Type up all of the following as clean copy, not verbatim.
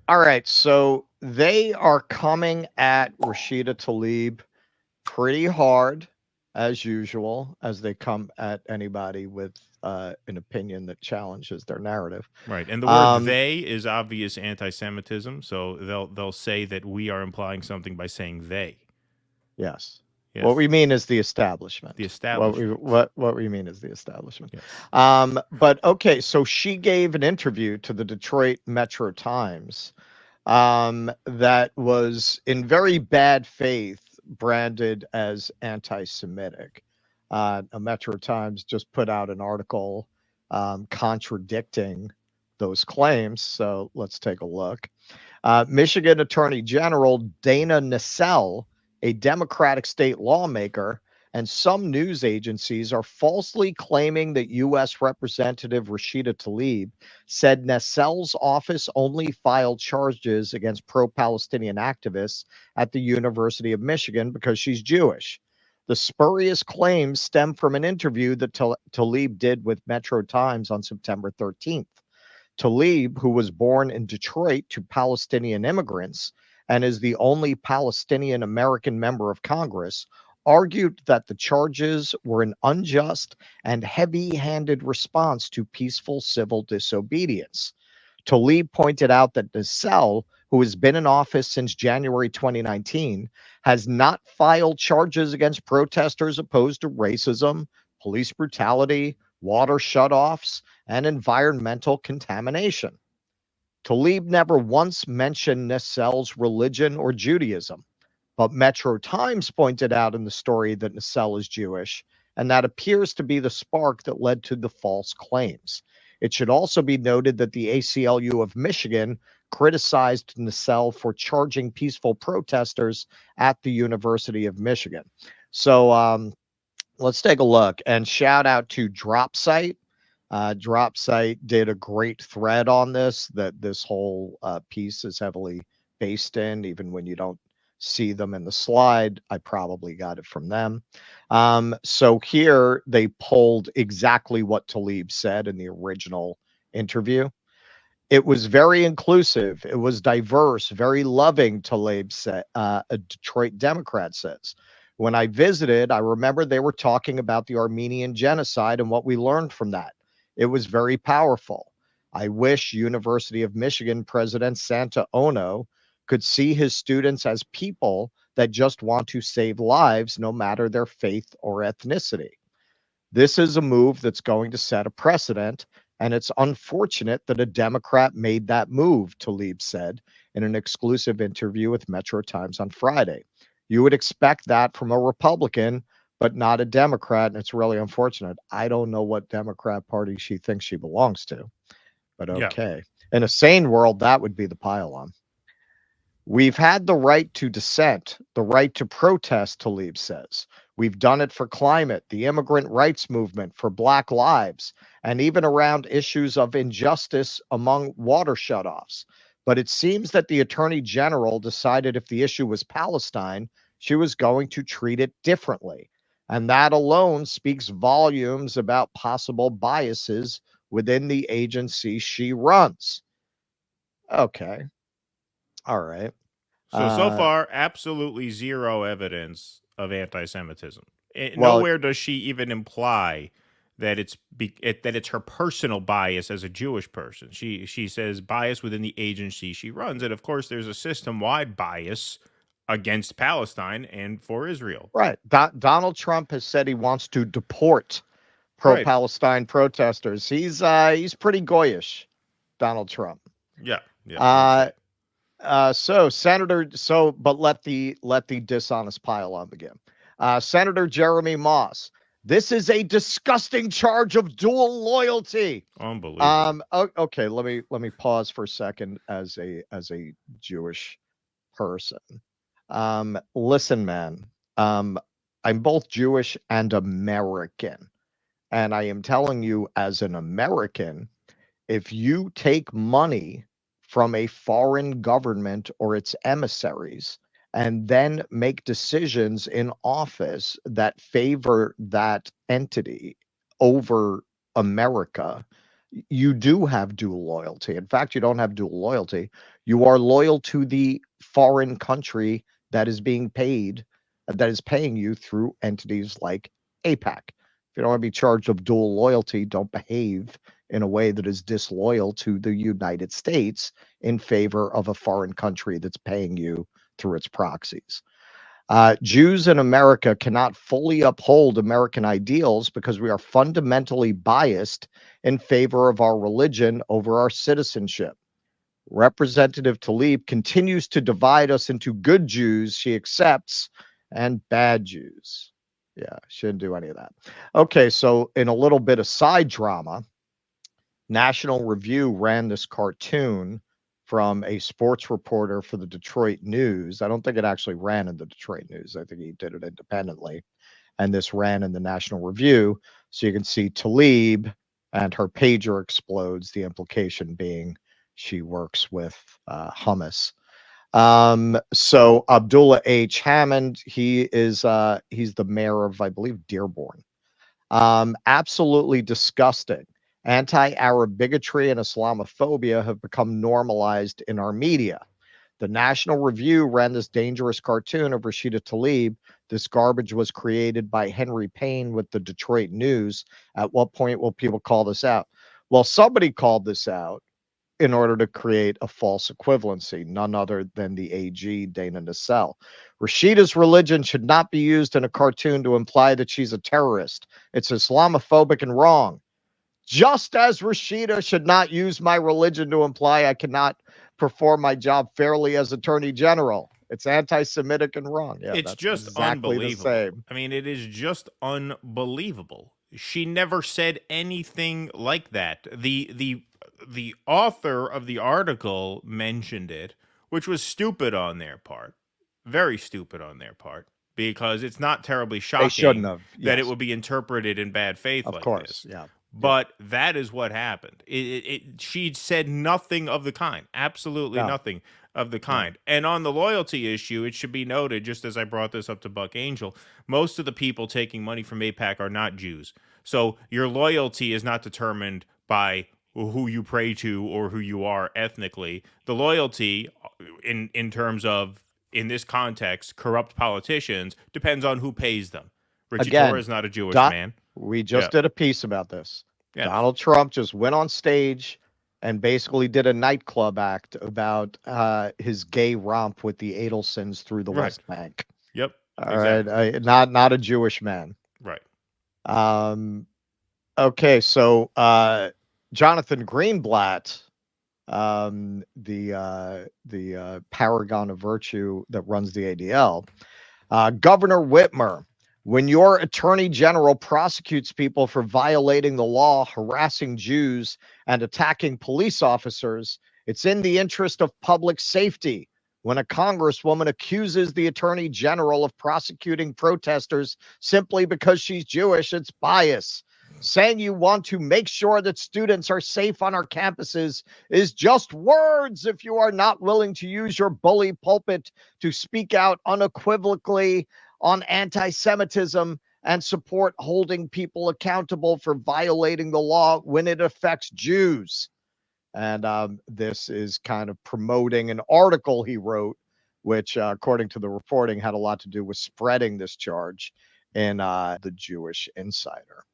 All right, so they are coming at Rashida Tlaib pretty hard, as usual, as they come at anybody with an opinion that challenges their narrative. Right, and the word Um, "they" is obvious anti-Semitism, so they'll say that we are implying something by saying "they." yes. What Yes, we mean is the the establishment. What we establishment. what we mean is the establishment. Yes. But okay, so she gave an interview to the Detroit Metro Times that was in very bad faith branded as anti-Semitic. A Metro Times just put out an article contradicting those claims. So let's take a look. Michigan Attorney General Dana Nessel, a Democratic state lawmaker, and some news agencies are falsely claiming that U.S. Representative Rashida Tlaib said Nessel's office only filed charges against pro Palestinian activists at the University of Michigan because she's Jewish. The spurious claims stem from an interview that Tlaib did with Metro Times on September 13th. Tlaib, who was born in Detroit to Palestinian immigrants and is the only Palestinian American member of Congress, argued that the charges were an unjust and heavy handed response to peaceful civil disobedience. Tlaib pointed out that Nassel, who has been in office since January 2019, has not filed charges against protesters opposed to racism, police brutality, water shutoffs, and environmental contamination. Tlaib never once mentioned Nassel's religion or Judaism, but Metro Times pointed out in the story that Nassel is Jewish, and that appears to be the spark that led to the false claims. It should also be noted that the ACLU of Michigan criticized Nassel for charging peaceful protesters at the University of Michigan. So let's take a look and shout out to Dropsite. Dropsite did a great thread on this that this whole piece is heavily based in, even when you don't see them in the slide. I probably got it from them. So here they pulled exactly what Tlaib said in the original interview. It was very inclusive. It was diverse, very loving, Tlaib said, a Detroit Democrat says. When I visited, I remember they were talking about the Armenian genocide and what we learned from that. It was very powerful. I wish University of Michigan President Santa Ono could see his students as people that just want to save lives, no matter their faith or ethnicity. This is a move that's going to set a precedent, and it's unfortunate that a Democrat made that move, Tlaib said in an exclusive interview with Metro Times on Friday. You would expect that from a Republican, but not a Democrat, and it's really unfortunate. I don't know what Democrat party she thinks she belongs to, but Yeah. okay. In a sane world, that would be the pile-on. We've had the right to dissent, the right to protest, Tlaib says. We've done it for climate, the immigrant rights movement, for Black lives, and even around issues of injustice among water shutoffs. But it seems that the attorney general decided if the issue was Palestine, she was going to treat it differently. And that alone speaks volumes about possible biases within the agency she runs. Okay. All right. So Uh, far, absolutely zero evidence of anti-Semitism. well, Nowhere does she even imply that that it's her personal bias as a Jewish person. She says bias within the agency she runs, and of course, there's a system-wide bias against Palestine and for Israel. right. Donald Trump has said he wants to deport Right. pro-Palestine protesters. He's pretty goyish, Donald Trump. Yeah. Yeah. I would Uh, say. so Senator, but let the dishonest pile on begin. Senator Jeremy Moss. This is a disgusting charge of dual loyalty. Unbelievable. Okay, let me pause for a second as a Jewish person. Listen, man. Um, I'm both Jewish and American. And I am telling you, as an American, if you take money from a foreign government or its emissaries and then make decisions in office that favor that entity over America, you do have dual loyalty. In fact, you don't have dual loyalty. You are loyal to the foreign country that is being paid, that is paying you through entities like APAC. If you don't want to be charged of dual loyalty, don't behave in a way that is disloyal to the United States in favor of a foreign country that's paying you through its proxies. Jews in America cannot fully uphold American ideals because we are fundamentally biased in favor of our religion over our citizenship. Representative Tlaib continues to divide us into good Jews she accepts and bad Jews. Yeah, shouldn't do any of that. Okay, so in a little bit of side drama, National Review ran this cartoon from a sports reporter for the Detroit News. I don't think it actually ran in the Detroit News. I think he did it independently. And this ran in the National Review. So you can see Tlaib and her pager explodes, the implication being she works with Hummus. So Abdullah H. Hammond, he's the mayor of, I believe, Dearborn. Absolutely disgusting. Anti-Arab bigotry and Islamophobia have become normalized in our media. The National Review ran this dangerous cartoon of Rashida Tlaib. This garbage was created by Henry Payne with the Detroit News. At what point will people call this out? Well, somebody called this out in order to create a false equivalency, none other than the AG, Dana Nessel. Rashida's religion should not be used in a cartoon to imply that she's a terrorist. It's Islamophobic and wrong. Just as Rashida should not use my religion to imply I cannot perform my job fairly as Attorney General. It's anti-Semitic and wrong. Yeah, it's that's just exactly unbelievable. the same. I mean, it is just unbelievable. She never said anything like that. The author of the article mentioned it, which was stupid on their part. Very stupid on their part, because it's not terribly They shouldn't shocking have. that it Yes, would be interpreted in bad faith of like course. this. Yeah. But that is what happened. She said nothing of the kind. Absolutely No. nothing of the kind. And on the loyalty issue, it should be noted, just as I brought this up to Buck Angel, most of the people taking money from AIPAC are not Jews. So your loyalty is not determined by who you pray to or who you are ethnically. The loyalty, in terms of, in this context, corrupt politicians, depends on who pays them. Richie Again, Torres is not a Jewish man. We just did a piece about this. Yes. Donald Trump just went on stage and basically did a nightclub act about his gay romp with the Adelsons through the West Bank. Yep. All exactly. right, not a Jewish man. Right. Okay, so Jonathan Greenblatt, the paragon of virtue that runs the ADL, Governor Whitmer. When your attorney general prosecutes people for violating the law, harassing Jews, and attacking police officers, it's in the interest of public safety. When a congresswoman accuses the attorney general of prosecuting protesters simply because she's Jewish, it's bias. Saying you want to make sure that students are safe on our campuses is just words if you are not willing to use your bully pulpit to speak out unequivocally on anti-Semitism and support holding people accountable for violating the law when it affects Jews. And this is kind of promoting an article he wrote, which, according to the reporting, had a lot to do with spreading this charge in the Jewish Insider.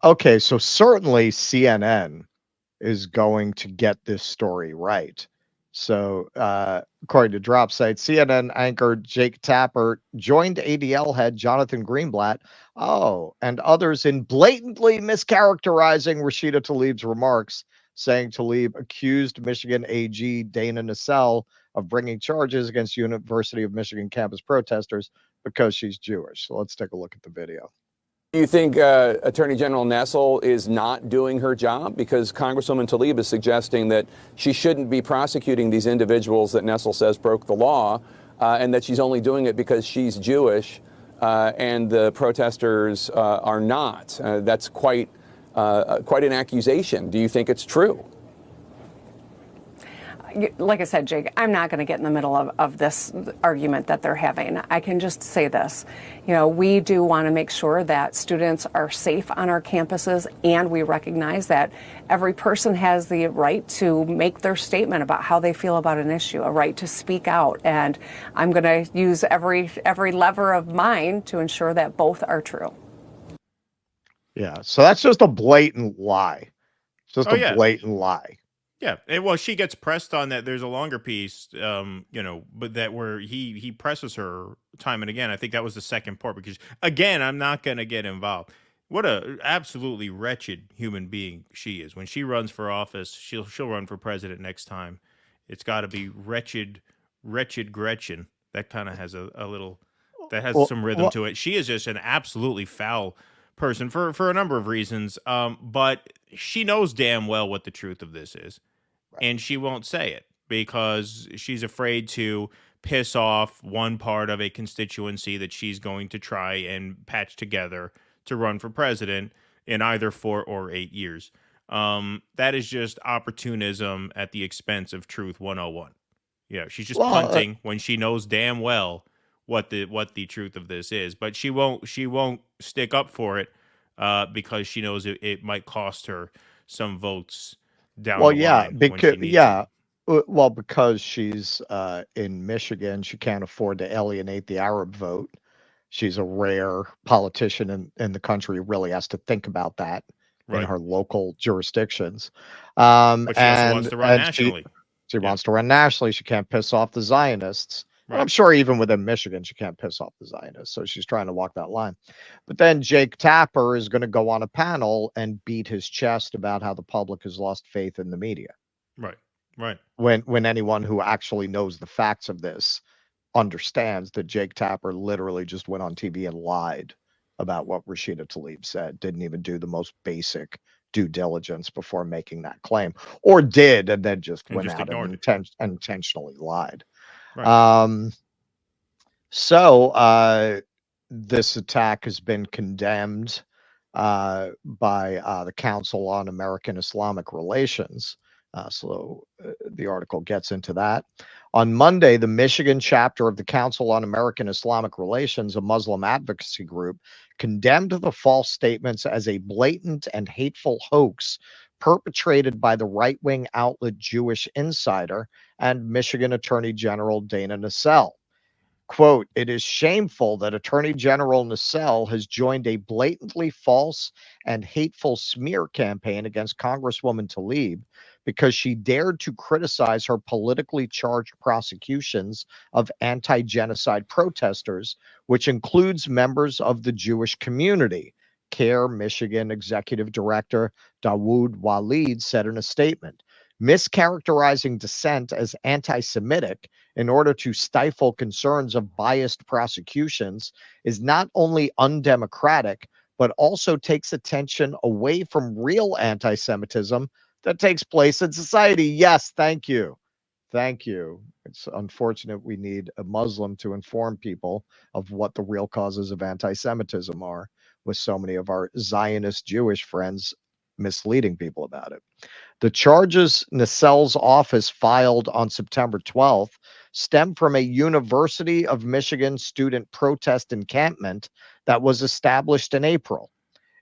Okay, so certainly CNN is going to get this story right. So, according to Drop Site, CNN anchor Jake Tapper joined ADL head Jonathan Greenblatt, and others in blatantly mischaracterizing Rashida Tlaib's remarks, saying Tlaib accused Michigan AG Dana Nessel of bringing charges against University of Michigan campus protesters because she's Jewish. So let's take a look at the video. Do you think Attorney General Nessel is not doing her job? Because Congresswoman Tlaib is suggesting that she shouldn't be prosecuting these individuals that Nessel says broke the law, and that she's only doing it because she's Jewish and the protesters are not. That's quite an accusation. Do you think it's true? like I said, Jake, I'm not going to get in the middle of this argument that they're having. I can just say this. We do want to make sure that students are safe on our campuses, and we recognize that every person has the right to make their statement about how they feel about an issue, a right to speak out. And I'm going to use every lever of mine to ensure that both are true. Yeah. So that's just a blatant lie. It's just a blatant lie. Yeah, well, she gets pressed on that. There's a longer piece, but that where he presses her time and again. I think that was the second part because again, I'm not going to get involved. What a absolutely wretched human being she is. When she runs for office, she'll run for president next time. It's got to be wretched Gretchen. That kind of has a little that has some rhythm to it. She is just an absolutely foul person for a number of reasons. But she knows damn well what the truth of this is. And she won't say it because she's afraid to piss off one part of a constituency that she's going to try and patch together to run for president in either 4 or 8 years. That is just opportunism at the expense of truth 101. Yeah, she's just punting when she knows damn well what the truth of this is, but she won't stick up for it because she knows it might cost her some votes down the line. Because she's in Michigan, she can't afford to alienate the Arab vote. She's a rare politician in the country who really has to think about that in her local jurisdictions. But she also wants to run nationally. She wants to run nationally. She can't piss off the Zionists. Right. I'm sure even within Michigan, she can't piss off the Zionists. So she's trying to walk that line. But then Jake Tapper is going to go on a panel and beat his chest about how the public has lost faith in the media. Right. When anyone who actually knows the facts of this understands that Jake Tapper literally just went on TV and lied about what Rashida Tlaib said, didn't even do the most basic due diligence before making that claim, or did and then just went out and intentionally lied. Right. So this attack has been condemned by the Council on American Islamic Relations. So the article gets into that. On Monday, the Michigan chapter of the Council on American Islamic Relations, a Muslim advocacy group, condemned the false statements as a blatant and hateful hoax perpetrated by the right-wing outlet Jewish Insider and Michigan Attorney General Dana Nessel. Quote, "It is shameful that Attorney General Nessel has joined a blatantly false and hateful smear campaign against Congresswoman Tlaib because she dared to criticize her politically charged prosecutions of anti-genocide protesters, which includes members of the Jewish community," CARE Michigan Executive Director Dawood Walid said in a statement. Mischaracterizing dissent as anti-Semitic in order to stifle concerns of biased prosecutions is not only undemocratic, but also takes attention away from real anti-Semitism that takes place in society. Yes, thank you. Thank you. It's unfortunate we need a Muslim to inform people of what the real causes of anti-Semitism are, with so many of our Zionist Jewish friends misleading people about it. The charges Nessel's office filed on September 12th stem from a University of Michigan student protest encampment that was established in April.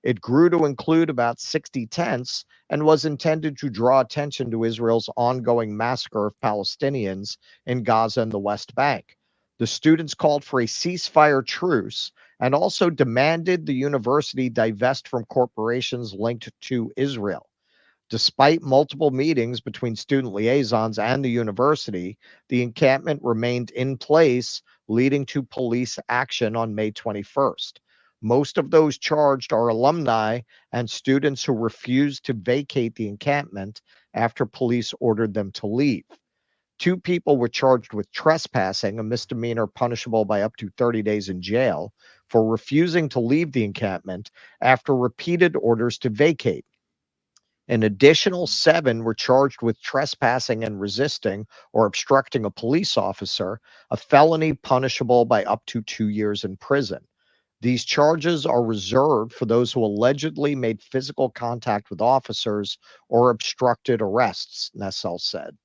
It grew to include about 60 tents and was intended to draw attention to Israel's ongoing massacre of Palestinians in Gaza and the West Bank. The students called for a ceasefire truce and also demanded the university divest from corporations linked to Israel. Despite multiple meetings between student liaisons and the university, the encampment remained in place, leading to police action on May 21st. Most of those charged are alumni and students who refused to vacate the encampment after police ordered them to leave. 2 people were charged with trespassing, a misdemeanor punishable by up to 30 days in jail, for refusing to leave the encampment after repeated orders to vacate. An additional 7 were charged with trespassing and resisting or obstructing a police officer, a felony punishable by up to 2 years in prison. These charges are reserved for those who allegedly made physical contact with officers or obstructed arrests, Nessel said.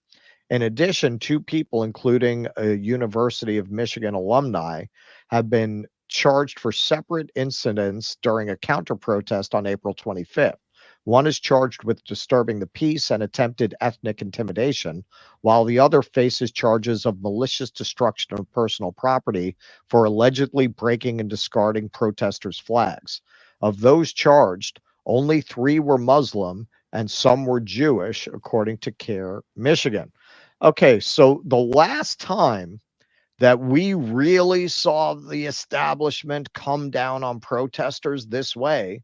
In addition, two people, including a University of Michigan alumni, have been charged for separate incidents during a counter protest on April 25th. One is charged with disturbing the peace and attempted ethnic intimidation, while the other faces charges of malicious destruction of personal property for allegedly breaking and discarding protesters' flags. Of those charged, only 3 were Muslim and some were Jewish, according to CARE Michigan. Okay, so the last time that we really saw the establishment come down on protesters this way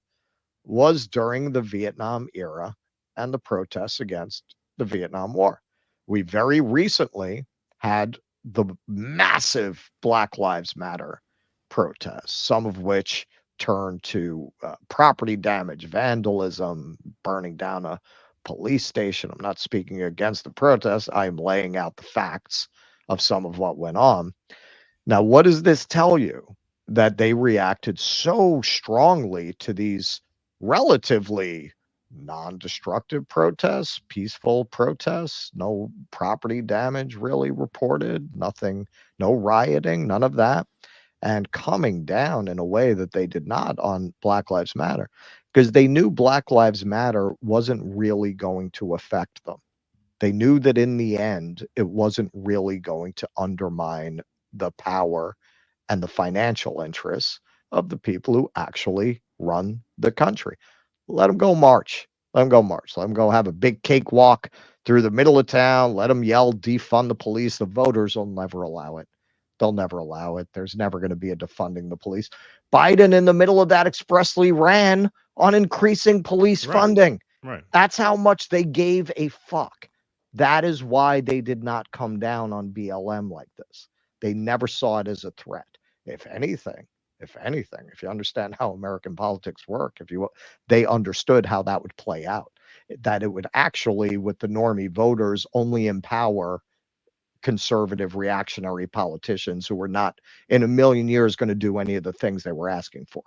was during the Vietnam era and the protests against the Vietnam War. We very recently had the massive Black Lives Matter protests, some of which turned to property damage, vandalism, burning down a police station. I'm not speaking against the protests, I'm laying out the facts of some of what went on. Now, what does this tell you? That they reacted so strongly to these relatively non-destructive protests, peaceful protests, no property damage really reported, nothing, no rioting, none of that, and coming down in a way that they did not on Black Lives Matter, because they knew Black Lives Matter wasn't really going to affect them. They knew that in the end, it wasn't really going to undermine the power and the financial interests of the people who actually run the country. Let them go march. Let them go march. Let them go have a big cakewalk through the middle of town. Let them yell, defund the police. The voters will never allow it. They'll never allow it. There's never going to be a defunding the police. Biden, in the middle of that, expressly ran on increasing police funding. Right. That's how much they gave a fuck. That is why they did not come down on BLM like this. They never saw it as a threat. If anything, if you understand how American politics work, they understood how that would play out, that it would actually, with the normie voters, only empower conservative reactionary politicians who were not in a million years going to do any of the things they were asking for.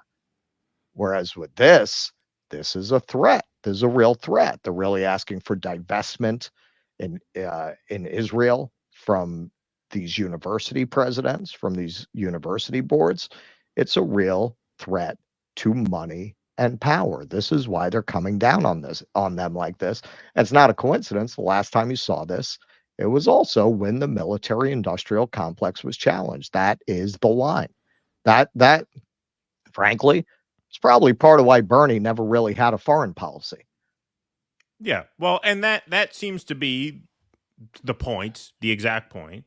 Whereas with this is a threat. This is a real threat. They're really asking for divestment in Israel from these university presidents, from these university boards. It's a real threat to money and power. This is why they're coming down on them like this. And it's not a coincidence. The last time you saw this, it was also when the military industrial complex was challenged. That is the line. That frankly, it's probably part of why Bernie never really had a foreign policy. Yeah. Well, and that seems to be the exact point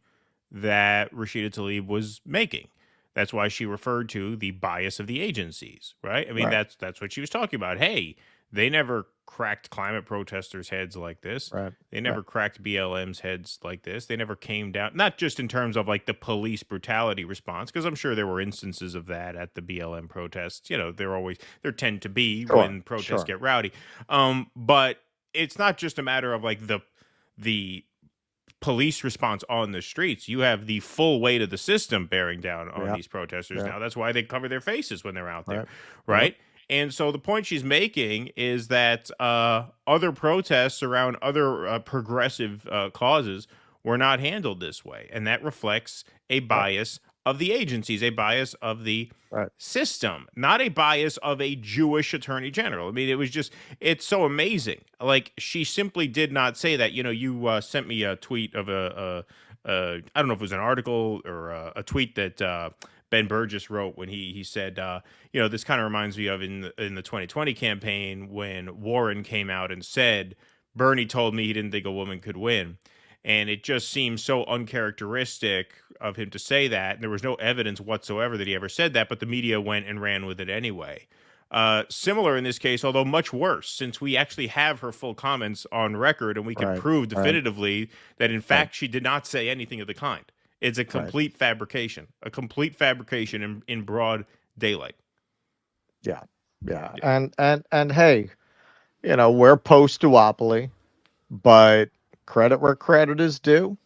that Rashida Tlaib was making. That's why she referred to the bias of the agencies, right? I mean, Right. that's what she was talking about. Hey, they never cracked climate protesters' heads like this. Right. They never cracked BLM's heads like this. They never came down, not just in terms of like the police brutality response, because I'm sure there were instances of that at the BLM protests. You know, there tend to be when protests get rowdy. But it's not just a matter of like the police response on the streets. You have the full weight of the system bearing down on these protesters now. That's why they cover their faces when they're out there, right? And so the point she's making is that other protests around other progressive causes were not handled this way, and that reflects a bias of the agencies, a bias of the system, not a bias of a Jewish attorney general. I mean, it's so amazing. Like, she simply did not say that. You know, you sent me a tweet of I don't know if it was an article or a tweet that Ben Burgess wrote when he said, you know, this kind of reminds me of in the 2020 campaign when Warren came out and said, Bernie told me he didn't think a woman could win. And it just seems so uncharacteristic of him to say that. And there was no evidence whatsoever that he ever said that, but the media went and ran with it anyway. Similar in this case, although much worse, since we actually have her full comments on record and we can prove definitively that, in fact, she did not say anything of the kind. It's a complete fabrication, in broad daylight. Yeah. And hey, you know, we're post-duopoly, but credit where credit is due.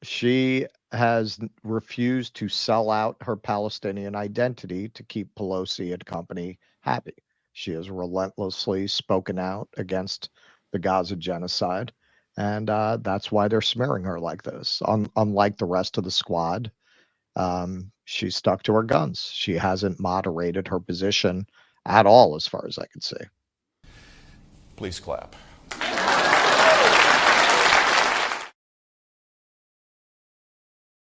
She has refused to sell out her Palestinian identity to keep Pelosi and company happy. She has relentlessly spoken out against the Gaza genocide And that's why they're smearing her like this. Unlike the rest of the squad, she stuck to her guns. She hasn't moderated her position at all, as far as I can see. Please clap.